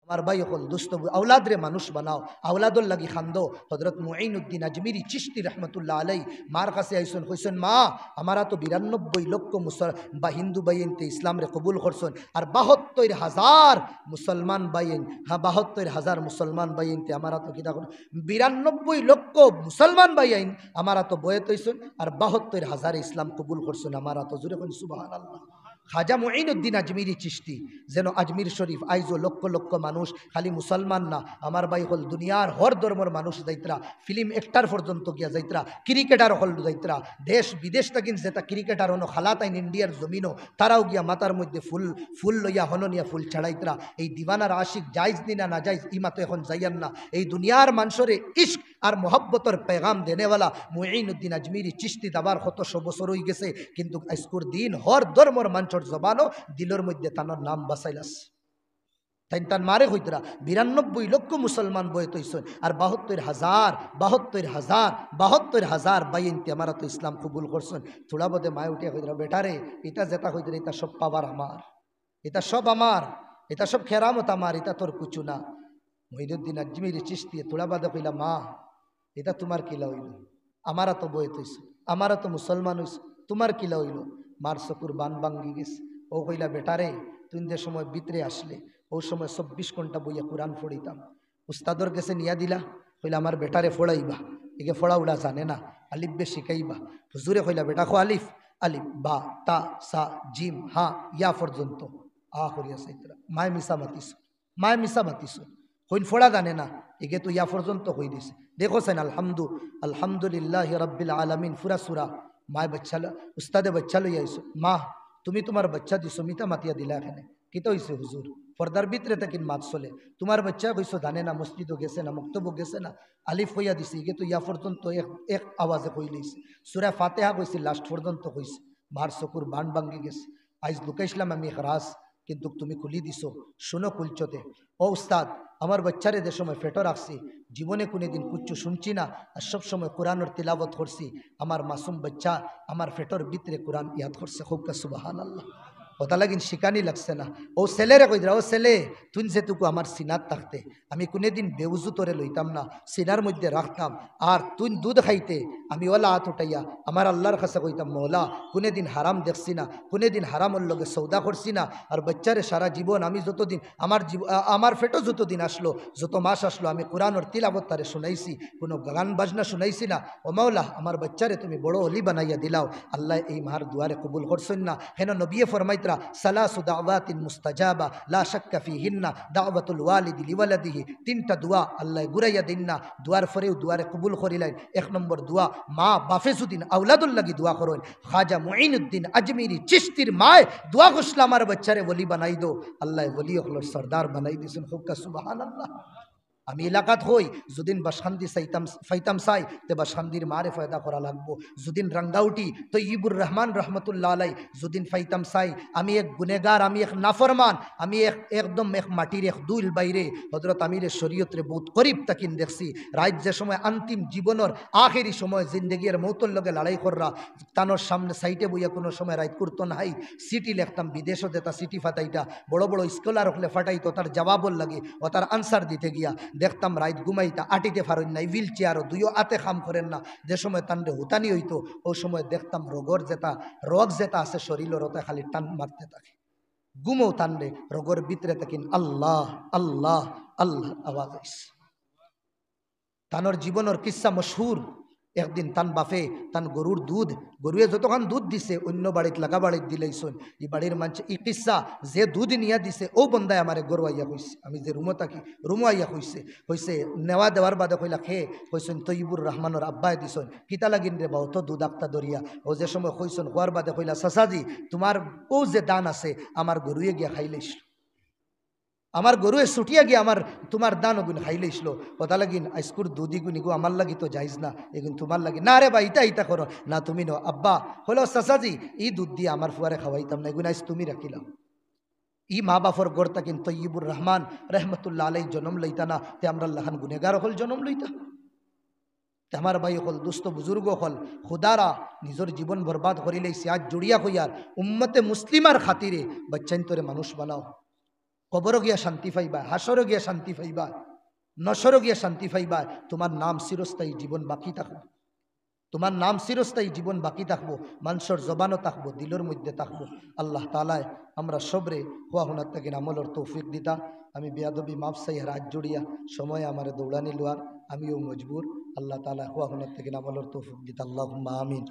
আমার ভাই হল দুস্থ আওলাদ রে মানুষ বানাও, আওলাদুল লাগি খান্দো। হজরত মুঈনুদ্দিন আজমিরি চিশতি রহমতুল্লাহ আলাই মার কাছে আইসন কইসন, মা আমারা তো 92 লক্ষ বা হিন্দু বাইনতে ইসলাম রে কবুল করছেন, আর 72,000 মুসলমান বাইন, হ্যাঁ 72,000 মুসলমান বাইনতে আমারা তো কিনা 92 লক্ষ মুসলমান বাইন আমারা তো বয়েত হইছেন, আর 72,000 ইসলাম কবুল করছেন আমারা তো। জুড়ে কোন সুবহানাল্লাহ। খাজা মুঈনুদ্দিন আজমিরি চিশতি যেন আজমির শরীফ আইজো লক্ষ লক্ষ মানুষ, খালি মুসলমান না, আমার ভাই হল দুনিয়ার হর ধর্মের মানুষ যাইতরা, ফিল্ম অ্যাক্টার পর্যন্ত গিয়া যাইতরা, ক্রিকেটার হল যাইতরা, দেশ বিদেশ থাকিন যেটা ক্রিকেটার হনো খালাতাইন ইন্ডিয়ার জমিনও তারাও গিয়া মাথার মধ্যে ফুল লইয়া হননিয়া ফুল ছাড়াইতরা। এই দিওয়ানার আশিক জায়জ নিনা না জায়জ ইমা তো এখন যাইয়ান না। এই দুনিয়ার মানুষরে ইশক আর মোহব্বতর পেগাম দেনেওয়ালা মুঈনুদ্দিন আজমিরি চিশতি দাবার 100 বছর হয়ে গেছে, কিন্তু আজকুর দিন হর ধর্মর মানুষের জবানও দিলের মধ্যে তানোর নাম বাসাইলাস। তাই তার মারে হইতরা 92 লক্ষ মুসলমান বয়ে তৈছেন, আর 72,000 বাইনতে আমারা তো ইসলাম কবুল করছেন। থোড়া বোধে মায় উঠিয়া হইতরা, বেটারে এটা যেটা হইতরা এটা সব পাবার আমার, এটা সব আমার, এটা সব খেরামত আমার, এটা তোর কুচু না। মুঈনুদ্দিন আজমিরি চিশতি থোড়া বাদে কইলা, মা এটা তোমার কিলা হইল, আমারা তো বয়ে তৈছে, আমারা তো মুসলমান হইছে, তোমার কিলা হইল। মার চকুর বান ভাঙ্গি গেছে। ও কইলা, বেটারে তুই যে সময় ভিতরে আসলে ও সময় 24 ঘন্টা বইয়া কোরআন পড়িতাম, উস্তাদর কাছে নিয়া দিলা, কইলা আমার বেটারে ফোড়াইবা, একে ফোড়া উড়া জানে না, আলিফ বে শিখাইবা। হুজুরে কইলা, বেটা খো আলিফ, আলিফ বা তা সা জিম হা ইয়া পর্যন্ত আ করিয়া সাইতরা। মায় মিশা মাতিস, মায় মিশা মাতিস, কইন ফোড়া জানে না, একে তো ইয়া পর্যন্ত কই দিছে। দেখো সেন আলহামদুলিল্লাহ রাব্বিল আলামিন ফুরা সুরা। মায় বাচ্চা উস্তাদে বাচ্চা লইয়া আইসো, মা তুমি তোমার বাচ্চা দিছো, মিতা মাতিয়া দিলা এখানে কিতা হইছে হুজুর? পর্দার ভিতরে তাকিন মাত চলে, তোমার বাচ্চা কইছো জানে না, মসজিদও গেছে না, মক্তবও গেছে না, আলিফ হইয়া দিছে, ইগে তো ইয়া পর্যন্ত এক আওয়াজে কই লইছে। সূরা ফাতিহা কইছে লাস্ট পর্যন্ত কইছে। মার চকুর বান ভাঙ্গি গেছে। আইজ লুকাইছিলাম আমি খারাস, কিন্তু তুমি খুলি দিছো, শুনো কুলচতে। ও উস্তাদ, আমার বাচ্চারে যে সময় ফেটো রাখছি, জীবনে কোনোদিন কুচ্ছু শুনছি না, আর সবসময় কোরআনের তিলাবত করছি। আমার মাসুম বাচ্চা আমার ফেটোর ভিতরে কোরআন ইয়াদ করছে। খুব সুবহানাল্লাহ। কথা লাগিন শিকানি লাগছে না। ও ছেলেরে কই দিলা, ও ছেলে তুই যেটুকু আমার সিনার থাকতে আমি কোনোদিন বেউজু তোরে লইতাম না, সিনার মধ্যে রাখতাম, আর তুই দুধ খাইতে আমি ওলা হাত উঠাইয়া আমার আল্লাহর কাছে কইতাম, মৌলা কোনোদিন হারাম দেখছি না, কোনোদিন হারামর লগে সৌদা করছি না। আর বাচ্চারে সারা জীবন আমি যতদিন আমার ফেটো যতদিন আসলো, যত মাস আসলো, আমি কোরআনের তিলাবত তারে শুনাইছি, কোনো গান বাজনা শুনাইছি না। ও মাওলা আমার বাচ্চারে তুমি বড় অলি বানাইয়া দিলাও। আল্লাহ এই মার দুয়ারে কবুল করছেন না। হেন নবিয়ে ফরমাইতরা সালাসু দাওয়াতিন মুস্তাজাবা লা শাক্কা ফিহিন্না দাওয়াতুল ওয়ালিদি লিওয়ালাদিহি। 3টা দোয়া আল্লাহ গুরাইয়া দিন না, দুয়ার ফরেও দুয়ারে কবুল করিলেন। 1 নম্বর দোয়া, মা বাফেজুদ্দিন আউলাদুল লাগি দোয়া করেন। খাজা মুঈনুদ্দিন আজমিরি চিশতির মায় দোয়া ঘোষলা আমার বাচ্চারে ওলি বানাই দো। আল্লাহ ওলি হলোর সর্দার বানাই দিয়েছেন। হুক্কা সুবহানাল্লাহ। আমি এলাকাত হই যদিন বাসখান্দি ফাইতাম চাই তে বাসখান্দির মারে ফয়দা করা লাগবো। যদিন রাঙ্গাউটি তো ইবুর রহমান রহমতুল্লাহ আলাই যদিন ফাইতাম চাই, আমি এক গুনেগার, আমি এক নাফরমান, আমি একদম এক মাটির এক দুইল বাইরে হজরত আমিরের শরীয়তরে বহুত করিব তাকিন দেখছি। রাইত যে সময় অন্তিম জীবনের আখেরি সময় জিন্দগির মৌতর লগে লড়াই কররা, তানোর সামনে সাইটে বইয়া কোনো সময় রাইত করতো নাই, সিটি লেখতাম, বিদেশও দেতা সিটি ফাটাইটা, বড় বড় স্কলার হলে ফাটাইতো, তার জবাবর লাগে ও তার আনসার দিতে গিয়া দেখতাম রাইত ঘুমাইতা, আটিতে পারেন নাই, হুইল চেয়ারও দুইও আতে খাম করেন না। যে সময় তান্ডে হুতানি হইতো ওই সময় দেখতাম রোগ যেটা আছে শরীরের ওতে খালি টান মারতে থাকে, ঘুমও তান্ডে রোগের ভিতরে থাকেন আল্লাহ আল্লাহ আল্লাহ আওয়াজ আইস। তানোর জীবনের কিস্সা মশহুর। একদিন তান বাফে তান গরুর দুধ, গরুয়ে যতক্ষণ দুধ দিছে অন্য বাড়িত লাগা বাড়িত দিলেইছন, এই বাড়ির মানুষ এই কিস্সা যে দুধ নিয়া দিছে ও বন্দায় আমার গরু আইয়া কইছে, আমি যে রুমো থাকি রুমো আইয়া কইছে নেওয়া দেওয়ার বাদে কইলা খেয়ে কইসন তৈবুর রহমানের আব্বাই দিছন, কিতা লাগিন রে বাও তো দুধ আক্তা দরিয়া। ও যে সময় কইসন হওয়ার বাদে কইলা, চাচাজি তোমার ও যে দান আছে আমার গরুয়ে গিয়া খাইলেইস, আমার গরুয়ে ছুটিয়া গিয়ে আমার তোমার দান ওগুন খাইলেইছিল। কথা লাগিন আইসকুর দুধি গুনি গো আমার লাগি তো যাইজ না, এগুন তোমার লাগি না রে বা ইটা করো না তুমি নো আব্বা হলো চাচাজি এই দুধ দিয়ে আমার ফুয়ারে খাওয়াইতাম না, এগুন আইস তুমি রাখিলাম। ই মা বাফর গড়তা কিন্তু ইবুর রহমান রহমতুল্লাহ আলাই জন্ম লইতা না, তে আমরা লাহান গুনেগার হল জন্ম লইতা। আমার ভাই হল দুস্থ বুজুর্গ হল খুদারা নিজের জীবন বরবাদ করিলেইছে, আজ জুড়িয়া হইয়ার উম্মতে মুসলিমার খাতিরে বাচ্চাইন তোরে মানুষ বানাও। কবরও গিয়া শান্তি পাইবা, হাসরও গিয়া শান্তি পাইবা, নসরও গিয়া শান্তি পাইবা। তোমার নাম চিরস্থায়ী জীবন বাকি থাকবো, তোমার নাম চিরস্থায়ী জীবন বাকি থাকবো, মানুষের জবানও থাকবো, দিলের মধ্যে থাকবো। আল্লাহ তাআলায় আমরা সবরে হুয়া হুনার থেকে আমলের তৌফিক দিতা। আমি বেয়াদবি মাফ চাই রাত জড়িয়া সময় আমার দৌড়ানি লোয়ার আমিও মজবুর। আল্লাহ তাআলা হুয়া হুনার থেকে আমলের তৌফিক দিতা। আল্লাহুম্মা আমিন।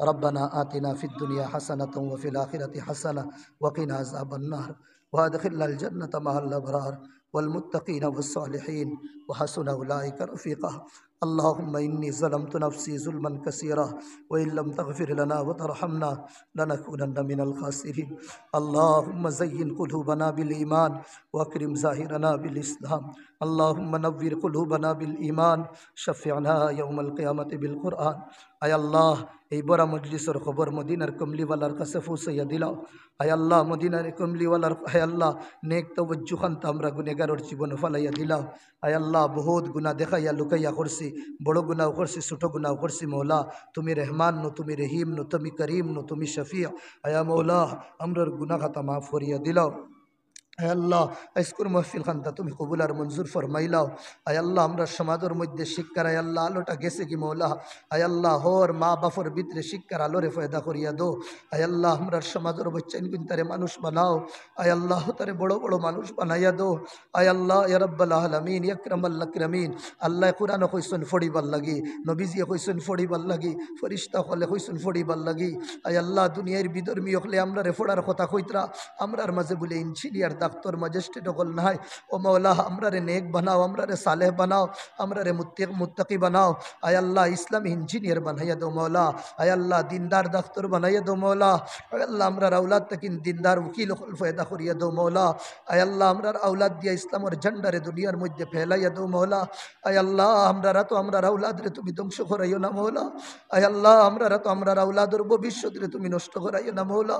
রব্বানা আতিনা ফিদ দুনিয়া হাসানাতাও ওয়া ফিল আখিরাতি হাসানা ওয়া কিনা আযাবান নার ওয়া আদখিলনাল জান্নাতা মা'আল আবরার ওয়াল মুত্তাকিনা ওয়াস সালিহিন ওয়া হাসুনা উলাইকা রফিকা। اللهم إني ظلمت نفسي ظلما كثيرا وإن لم تغفر لنا وترحمنا لنكونن من الخاسرين. اللهم زين قلوبنا بالإيمان وأكرم ظاهرنا بالإسلام. اللهم نور قلوبنا بالإيمان شفعنا يوم القيامة بالقرآن. আয় আল্লাহ এই বড় মজলিসের খবর মদিনার কমলিওয়ালার কাছে পৌঁছাইয়া দিলাও। আয় আল্লাহ মদিনার কমলিওয়ালার আয় আল্লাহ নেক তওজ্জু খান্ত আমরা গুনেগারের জীবন ফালাইয়া দিলাও। আয় আল্লাহ বহুত গুনাহ দেখাইয়া লুকাইয়া করছি, বড় গুনাহ করছি, ছোট গুনাহ করছি। মৌলা তুমি রহমান নো, তুমি রহিম নো, তুমি করিম নো, তুমি শফি। আয়া মৌলা আমরার গুনাহ খাতা মাফ করিয়া দিলাও। আয় আল্লাহ আজকের মাহফিল খানটা তুমি কবুল আর মঞ্জুর ফরমাইলাও। আয় আল্লাহ আমরা সমাজের মধ্যে শিক্ষার আয় আল্লাহ আলোটা গেছে কি মৌলা। আয় আল্লাহ হর মা বাপর ভিতরে শিক্ষার আলোরে ফয়দা করিয়া দো। আয় আল্লাহ আমরা সমাজের বাচ্চা তারে মানুষ বানাও। আয় আল্লাহ তারে বড় বড় মানুষ বানাইয়া দো। আয় আল্লাহ ইয়া রাব্বাল আলামিন ইয়াকরামাল আকরামিন। আল্লাহ কুরআন কইছেন ফড়িবার লাগি, নবীজি কইছেন ফড়িবার লাগি, ফেরেশতা হলে কইছেন ফড়িবার লাগি। আয় আল্লাহ দুনিয়ার বিধর্মী হলে আমরা রে ফড়ার কথা কইতরা, আমরার মাঝে বলে ইঞ্জিনিয়ার ডাক্তার ম্যাজিস্ট্রেট হল নাই। ও মৌলা আমরা রে নেক বানাও, আমরা রে সালেহ বানাও, আমরা রে মুত্তাকি বানাও। আয় আল্লাহ ইসলামী ইঞ্জিনিয়ার বানাইয়া দো মৌলা। আয় আল্লাহ দিনদার ডাক্তার বানাইয়া দো মৌলা। আয় আল্লাহ আমরা আওলাদ থেকে দিনদার উকিল হল ফয়দা করিয়া দো মৌলা। আয় আল্লাহ আমরা আওলাদ দিয়া ইসলামের ঝান্ডারে দুনিয়ার মধ্যে ফেলাইয়া দো মৌলা। আয় আল্লাহ আমরা তো আমরা আওলাদ রে তুমি ধ্বংস করাইও না মৌলা। আয় আল্লাহ আমরা তো আমরা আওলাদের ভবিষ্যৎ রে তুমি নষ্ট করাইও না মৌলা।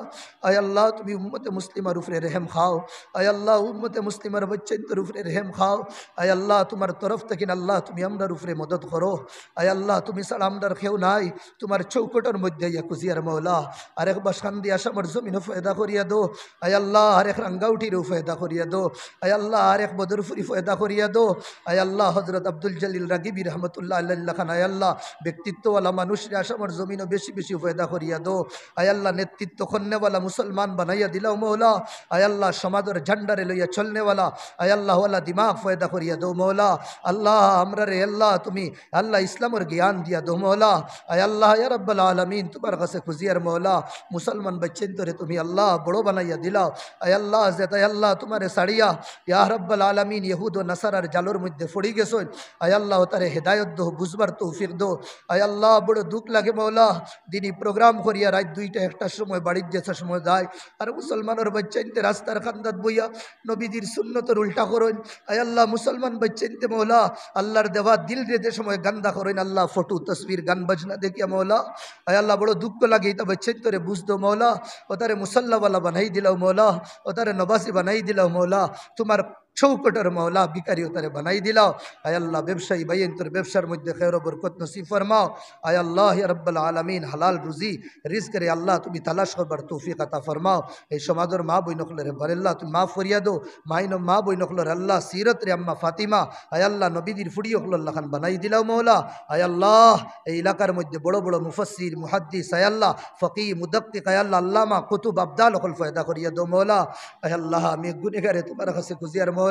আয় আল্লাহ তুমি উম্মতে মুসলিমার উপরে রহম খাও। আয় আল্লাহ উম্মতে মুসলিমার বাচ্চাদের উপরে রহম খাও। আয় আল্লাহ তোমার তরফ থেকে আল্লাহ তুমি আমরার উপরে মদত করো। আয় আল্লাহ তুমি ছাড়া আমরার কেউ নাই, তোমার চৌকটের মধ্যে ইয়া কুজিয়ার মৌলা। আরেক বাসখান্দি আসামর জমিনও ফয়দা করিয়া দো। আয় আল্লাহ আরেক রাঙ্গাউটিরও ফয়দা করিয়া দো। আয় আল্লাহ আরেক বদরপুরি ফয়দা করিয়া দো। আয় আল্লাহ হজরত আব্দুল জলিল রাগিবি রহমতুল্লাহ আল্লাহ খান আয় আল্লাহ ব্যক্তিত্বওয়ালা মানুষরে আসামর জমিনও বেশি বেশি ফয়দা করিয়া দো। আয় আল্লাহ নেতৃত্ব খন্নেওয়ালা মুসলমান বানাইয়া দিলাও মৌলা। আয় আল্লাহ সমাজের ঝান্ডারে লইয়া চলনেওয়ালা আয় আল্লাহ ওয়ালা দিমাগ ফয়দা করিয়া দো মৌলা। আল্লাহ আমরা রে আল্লাহ তুমি আল্লাহ ইসলামের জ্ঞান দিয়া দো মৌলা। আয় আল্লাহ ইয়া রাব্বাল আলামিন তোমার কাছে খুঁজিয়ার মৌলা মুসলমান বাচ্চেন তোরে তুমি আল্লাহ বড় বানাইয়া দিলাও। আয় আল্লাহ যেতাই আল্লাহ তোমারে সাড়িয়া ইয়া রাব্বাল আলামিন ইহুদ ও নাসারার জালোর মধ্যে পড়ি গেছেন। আয় আল্লাহ তারে হেদায়ত দো, বুঝবার তৌফিক দো। আয় আল্লাহ বড় দুঃখ লাগে মৌলা, দিনই প্রোগ্রাম করিয়া রাত 2টা 1টার সময় বাড়ির যেতে সময় যায় আর মুসলমানের বাচ্চাইনতে রাস্তার খান্দাত বইয়া নবীজির সুন্নতের উল্টা করেন। আয় আল্লাহ মুসলমান বাচ্চাইনতে মৌলা আল্লাহর দেওয়া দিল রেতে সময় গান্দা করেন আল্লাহ ফটো তসবির গান বাজনা দেখিয়া মৌলা। আয় আল্লাহ বড় দুঃখ লাগে এটা বাচ্চাইন তোরে বুঝদো মৌলা। ও তারে মুসল্লাওয়ালা বানাই দিলাও মৌলা, ও তারে নবাসী বানাই দিলাও মৌলা। তোমার চৌকটের মৌলা বিকারিও তারে বানাই দিলাও। আয় আল্লাহ ব্যবসায়ী বাইন তোর ব্যবসার মধ্যে খের ও বরকত নসিব ফরমাও। আয় আল্লাহ ইয়া রাব্বাল আলামিন হালাল রুজি রিজকের আল্লাহ তুমি তালাশ করবার তৌফিক আতা ফরমাও। এই সমাজের মা বই নকলের আল্লাহ তুমি মাফ করিয়া দো। মাইনো মা বই নকলের আল্লাহ সিরত রে আম্মা ফাতিমা আয় আল্লাহ নবীদের ফুড়ি হল্লাহ খান বানাই দিলাও মৌলা। আয় আল্লাহ এই এলাকার মধ্যে বড় বড় মুফাসসির মুহাদ্দিস আয় আল্লাহ ফকিহ মুদাক্কিক আয় আল্লাহ আল্লামা কুতুব আবদাল হল ফয়দা করিয়া দো মৌলা। আয় আল্লাহ আমি গুনেহগারে তোমার কাছে খুঁজিয়ার মৌলা।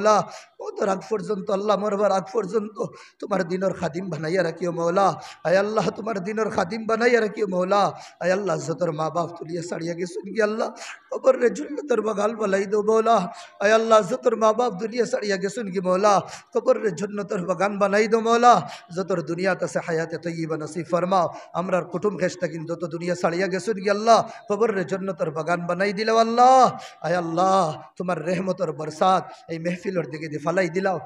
ও তোর আগ পর্যন্ত আল্লাহ মরবার আগ পর্যন্ত তোমার দিনের খাদিম বানাইয়া রাখিও মৌলা। আয় আল্লাহ তোমার দিনের খাদিম বানাইয়া রাখিও মৌলা। আয় আল্লাহ যতর মা বাপ তুলিয়া সাড়িয়া গেছেন কি আল্লাহ কবর রে জন্নতের বাগাল বালাই দো মৌলা। আয় আল্লাহ যতর মা বাপ দুনিয়া সাড়িয়া গেছেন কি মৌলা কবর রে জন্নতের বাগান বানাই দো মৌলা। যতর দুনিয়াতে আছে হায়াতে তয়্যিবা নসিব ফরমাও। আমরার কুটুম খেস্তা কিন্তু যত দুনিয়া সাড়িয়া গেছেন কি আল্লাহ কবর রে জন্নতের বাগান বানাই দিলাও আল্লাহ। আয় আল্লাহ তোমার রহমতের বরসাত এই মেহফিলের দিকে দিয়ে ফালাই দিলাও।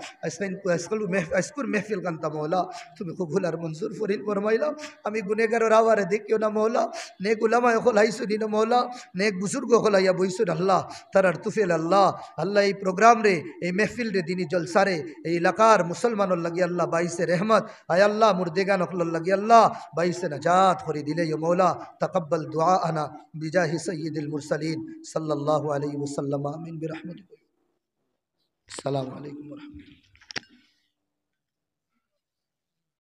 আজকুর মেহফিল কান্তা মৌলা তুমি কবুল আর মঞ্জুর ফরমাইলাও। আমি গুনেগারের আওয়ারে দেখিও না মৌলা, নেক উলামা হল হাইসুনি না মৌলা, নেক বুজুর্গ হল ইয়া বইসুন আল্লাহ তারার তুফেল আল্লাহ। আল্লাহ এই প্রোগ্রাম রে এই মেহফিল রে দিনী জলসারে এই এলাকার মুসলমানের লাগি আল্লাহ বাইসে রহমত আয় আল্লাহ মুর্দেগান হল লাগি আল্লাহ বাইসে নাজাত করে দিলে মৌলা। তাকাব্বাল দুআ আনা বিজাহি সাইয়্যিদিল মুরসালিন সাল্লাল্লাহু আলাইহি ওয়াসাল্লাম আমিন বিরহমাতিকা। সালামু আলাইকুম রহমতুল্লাহ।